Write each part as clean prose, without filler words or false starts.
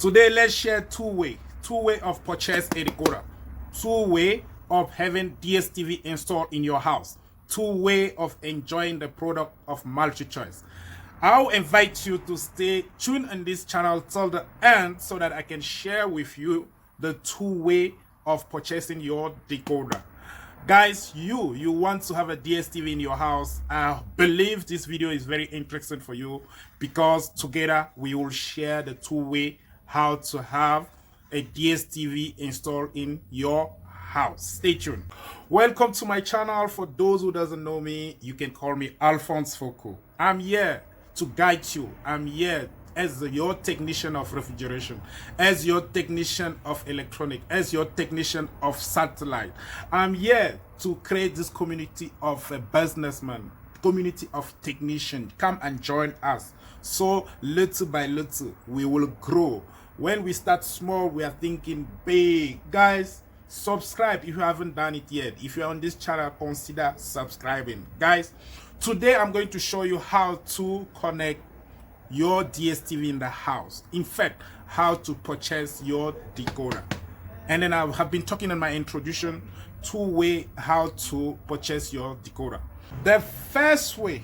Today, let's share two-way of purchase a decoder, two-way of having DSTV installed in your house, two-way of enjoying the product of multi-choice. I'll invite you to stay tuned in this channel till the end so that I can share with you the two-way of purchasing your decoder. Guys, you want to have a DSTV in your house. I believe this video is very interesting for you because together we will share the two-way how to have a DSTV installed in your house. Stay tuned. Welcome to my channel. For those who doesn't know me, you can call me Alphonse Foucault. I'm here to guide you. I'm here as your technician of refrigeration, as your technician of electronic, as your technician of satellite. I'm here to create this community of a businessman, community of technicians. Come and join us. So little by little, we will grow. When we start small, we are thinking big. Guys, subscribe if you haven't done it yet. If you're on this channel, consider subscribing. Guys, today I'm going to show you how to connect your DSTV in the house. In fact, how to purchase your decoder. And then I have been talking in my introduction two-way how to purchase your decoder. The first way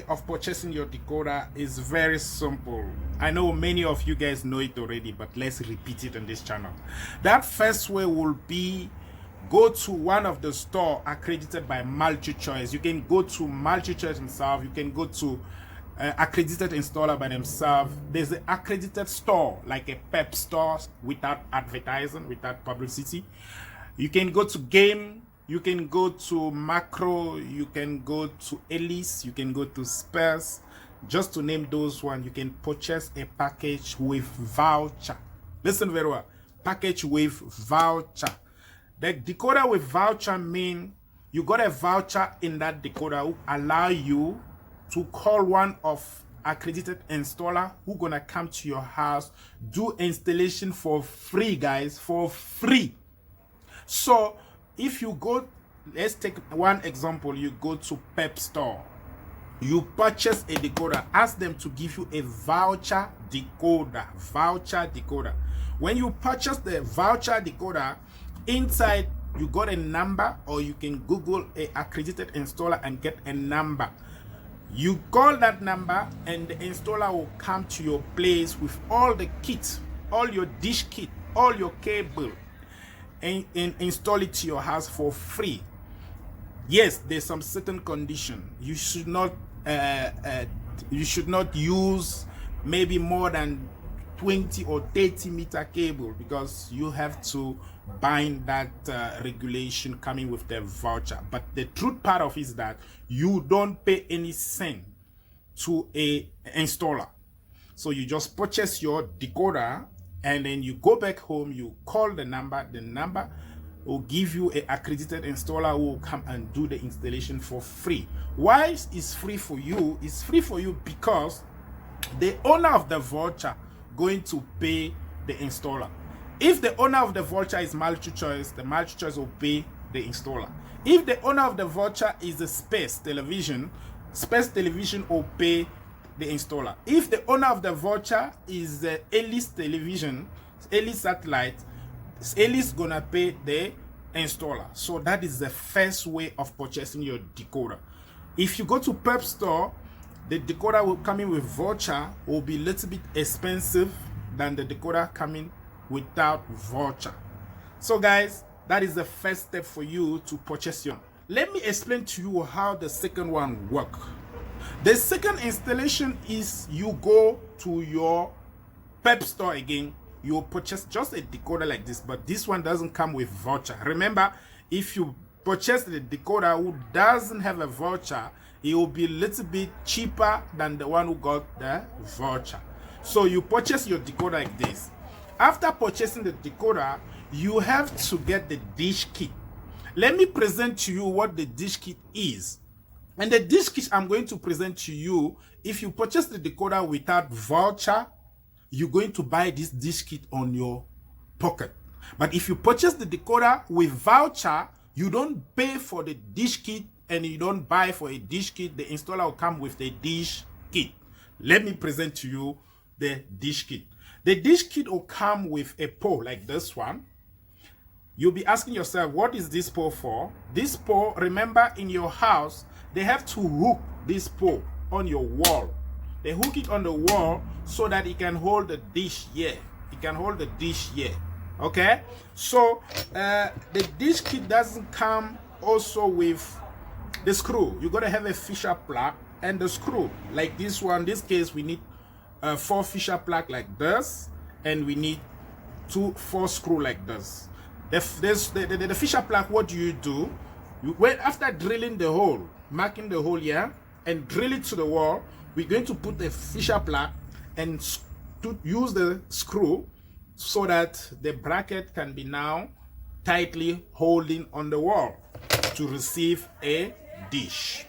of purchasing your decoder is very simple. I know many of you guys know it already, but let's repeat it on this channel. That first way will be go to one of the store accredited by MultiChoice. You can go to MultiChoice himself. You can go to accredited installer by themselves. There's an accredited store like a Pep store without advertising, without publicity. You can go to Game, you can go to Macro, you can go to Elise, you can go to Spares. Just to name those one, you can purchase a package with voucher. Listen very well, package with voucher. The decoder with voucher mean you got a voucher in that decoder who allow you to call one of accredited installer who gonna come to your house, do installation for free, guys, for free. So if you go, let's take one example, you go to Pep store, you purchase a decoder, ask them to give you a voucher decoder. When you purchase the voucher decoder, inside you got a number, or you can Google a accredited installer and get a number. You call that number and the installer will come to your place with all the kit, all your dish kit, all your cable, and install it to your house for free. Yes, there's some certain condition. You should not use maybe more than 20 or 30 meter cable, because you have to bind that regulation coming with the voucher. But the truth part of it is that you don't pay any cent to a installer. So you just purchase your decoder and then you go back home, you call the number will give you an accredited installer who will come and do the installation for free. Why is free for you? It's free for you because the owner of the voucher going to pay the installer. If the owner of the voucher is MultiChoice, the MultiChoice will pay the installer. If the owner of the voucher is the Space Television will pay the installer. If the owner of the voucher is the Elise Television, Elise Satellite, Elise gonna pay the installer. So that is the first way of purchasing your decoder. If you go to Pep store, the decoder will come in with voucher will be a little bit expensive than the decoder coming without voucher. So guys, that is the first step for you to purchase your. Let me explain to you how the second one work. The second installation is you go to your Pep store again. You purchase just a decoder like this, but this one doesn't come with voucher. Remember, if you purchase the decoder who doesn't have a voucher, it will be a little bit cheaper than the one who got the voucher. So you purchase your decoder like this. After purchasing the decoder, you have to get the dish kit. Let me present to you what the dish kit is. And the dish kit I'm going to present to you, if you purchase the decoder without voucher, you're going to buy this dish kit on your pocket. But if you purchase the decoder with voucher, you don't pay for the dish kit and you don't buy for a dish kit. The installer will come with the dish kit. Let me present to you the dish kit. The dish kit will come with a pole like this one. You'll be asking yourself, what is this pole for? This pole, remember, in your house, they have to hook this pole on your wall. They hook it on the wall so that it can hold the dish here. It can hold the dish here. Okay? So, the dish kit doesn't come also with the screw. You gotta have a Fisher plug and the screw. Like this one, in this case, we need 4 Fisher plug like this, and we need 4 screw like this. The Fisher plug, what do? After drilling the hole, marking the hole here, and drill it to the wall, we're going to put the Fisher plug and use the screw so that the bracket can be now tightly holding on the wall to receive a dish.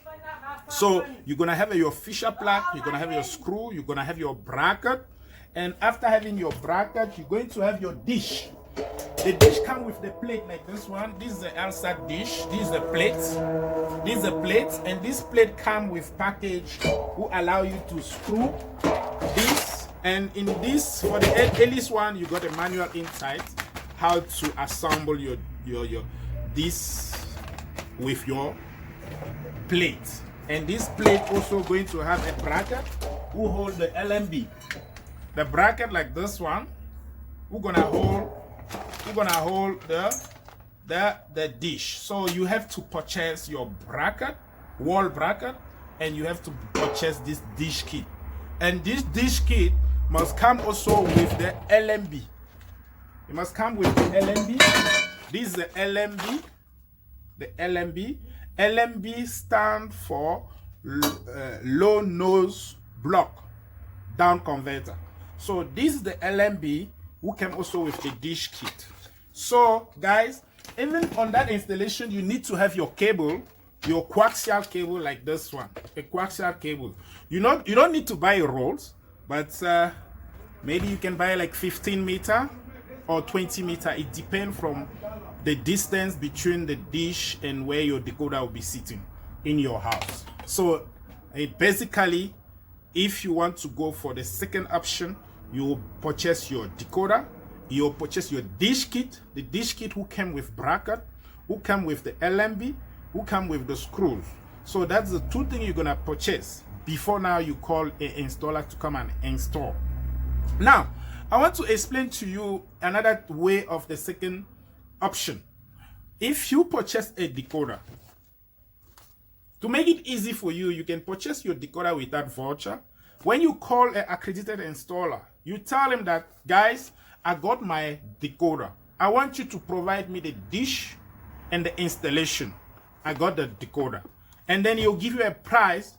So you're gonna have your Fisher plug, you're gonna have your screw, you're gonna have your bracket, and after having your bracket, you're going to have your dish. The dish comes with the plate like this one. This is the LSAT dish. This is the plate. This is the plate, and this plate comes with package who allow you to screw this. And in this, for the earliest one, you got a manual inside how to assemble your this with your plate. And this plate also going to have a bracket who hold the LMB. The bracket like this one, we're gonna hold the dish. So you have to purchase your bracket, wall bracket, and you have to purchase this dish kit. And this dish kit must come also with the LMB. It must come with the LMB. This is the LMB. The LMB. LMB stands for low nose block down converter. So this is the LMB who came also with the dish kit. So guys, even on that installation, you need to have your cable, your coaxial cable like this one, a coaxial cable. You don't need to buy rolls, but maybe you can buy like 15 meter or 20 meter. It depends from the distance between the dish and where your decoder will be sitting in your house. So basically, if you want to go for the second option, you purchase your decoder, you purchase your dish kit, the dish kit who came with bracket, who come with the LMB, who come with the screws. So that's the 2 things you're gonna purchase before now you call an installer to come and install. Now, I want to explain to you another way of the second option. If you purchase a decoder, to make it easy for you, you can purchase your decoder without voucher. When you call an accredited installer, you tell him that, guys, I got my decoder. I want you to provide me the dish and the installation. I got the decoder. And then he'll give you a price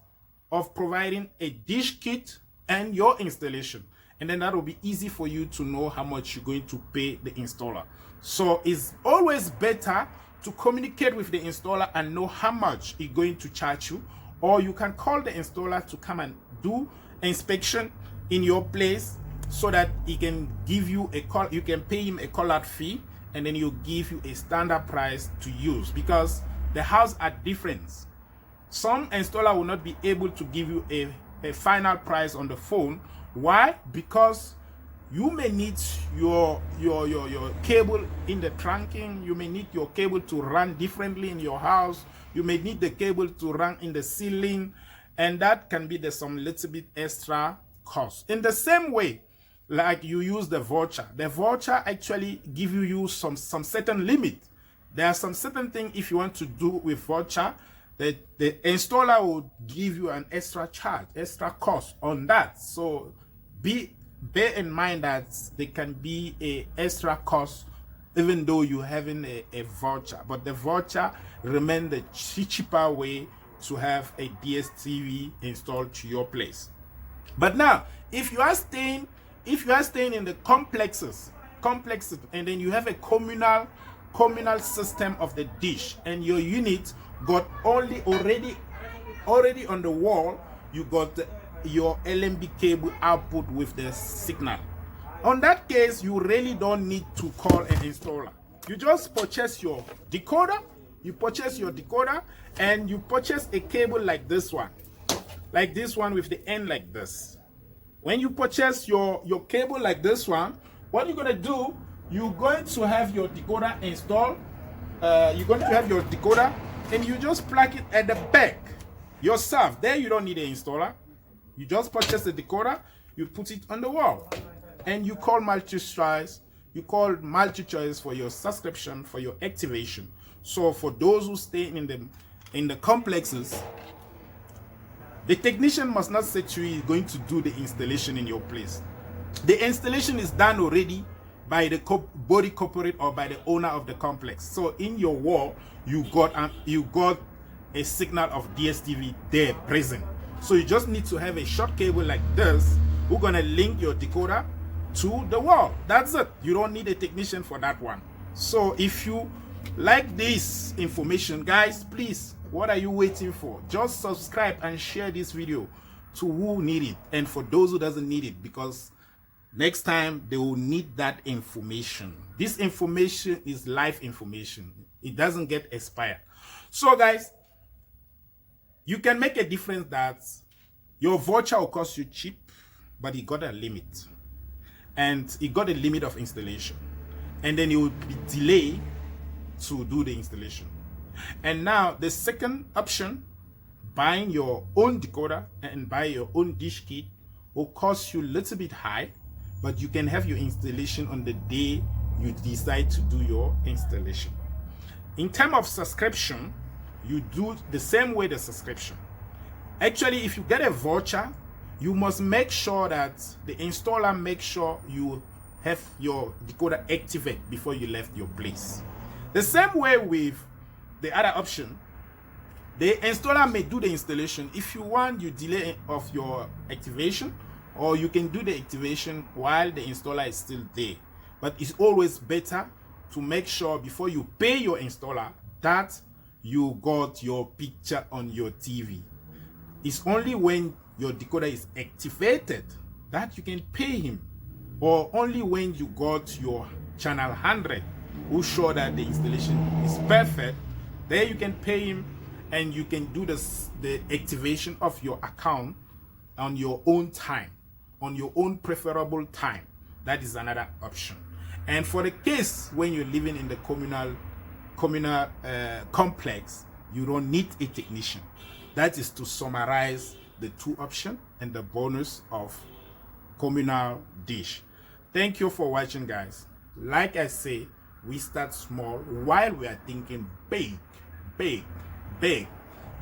of providing a dish kit and your installation. And then that will be easy for you to know how much you're going to pay the installer. So it's always better to communicate with the installer and know how much he's going to charge you. Or you can call the installer to come and do inspection in your place so that he can give you a call. You can pay him a call-out fee, and then he'll give you a standard price to use, because the house are different. Some installer will not be able to give you a final price on the phone. Why? Because you may need your cable in the trunking. You may need your cable to run differently in your house. You may need the cable to run in the ceiling, and that can be some little bit extra cost. In the same way, like you use the voucher. The voucher actually give you some certain limit. There are some certain things if you want to do with voucher, that the installer will give you an extra charge, extra cost on that. So bear in mind that there can be a extra cost even though you're having a voucher. But the voucher remains the cheaper way to have a DSTV installed to your place. But now, if you are staying in the complexes, and then you have a communal system of the dish, and your unit got already on the wall, you got your LMB cable output with the signal. On that case, you really don't need to call an installer. You just purchase your decoder. And you purchase a cable like this one with the end like this. When you purchase your cable like this one, what you're going to do, you're going to have your decoder installed. You're going to have your decoder, and you just plug it at the back yourself. There you don't need an installer. You just purchase the decoder, you put it on the wall, and you call MultiChoice. You call MultiChoice for your subscription, for your activation. So for those who stay in the complexes, the technician must not say to you he's going to do the installation in your place. The installation is done already by the body corporate or by the owner of the complex. So in your wall, you got a signal of DSTV there present. So you just need to have a short cable like this. We're gonna link your decoder to the wall. That's it. You don't need a technician for that one. So if you like this information, guys, please, what are you waiting for? Just subscribe and share this video to who need it, and for those who doesn't need it, because next time they will need that information. This information is live information. It doesn't get expired. So guys, you can make a difference that your voucher will cost you cheap, but it got a limit, and it got a limit of installation, and then it will be delayed to do the installation. And now the second option, buying your own decoder and buy your own dish kit, will cost you a little bit high, but you can have your installation on the day you decide to do your installation. In terms of subscription, you do the same way the subscription. Actually, if you get a voucher, you must make sure that the installer makes sure you have your decoder activate before you left your place. The same way with the other option, the installer may do the installation. If you want, you delay of your activation, or you can do the activation while the installer is still there. But it's always better to make sure before you pay your installer that you got your picture on your TV. It's only when your decoder is activated that you can pay him, or only when you got your channel 100 who show that the installation is perfect, there you can pay him, and you can do the activation of your account on your own time, on your own preferable time. That is another option. And for the case when you're living in the communal complex, you don't need a technician. That is to summarize the two options and the bonus of communal dish. Thank you for watching, guys. Like I say, we start small while we are thinking big, big, big.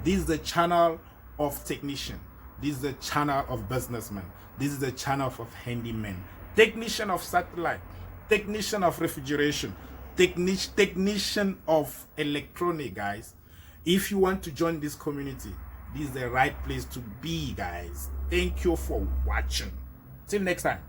This is the channel of technician. This is the channel of businessman. This is the channel of handyman, technician of satellite, technician of refrigeration, technician of electronic, guys. If you want to join this community, this is the right place to be, guys. Thank you for watching. Till next time.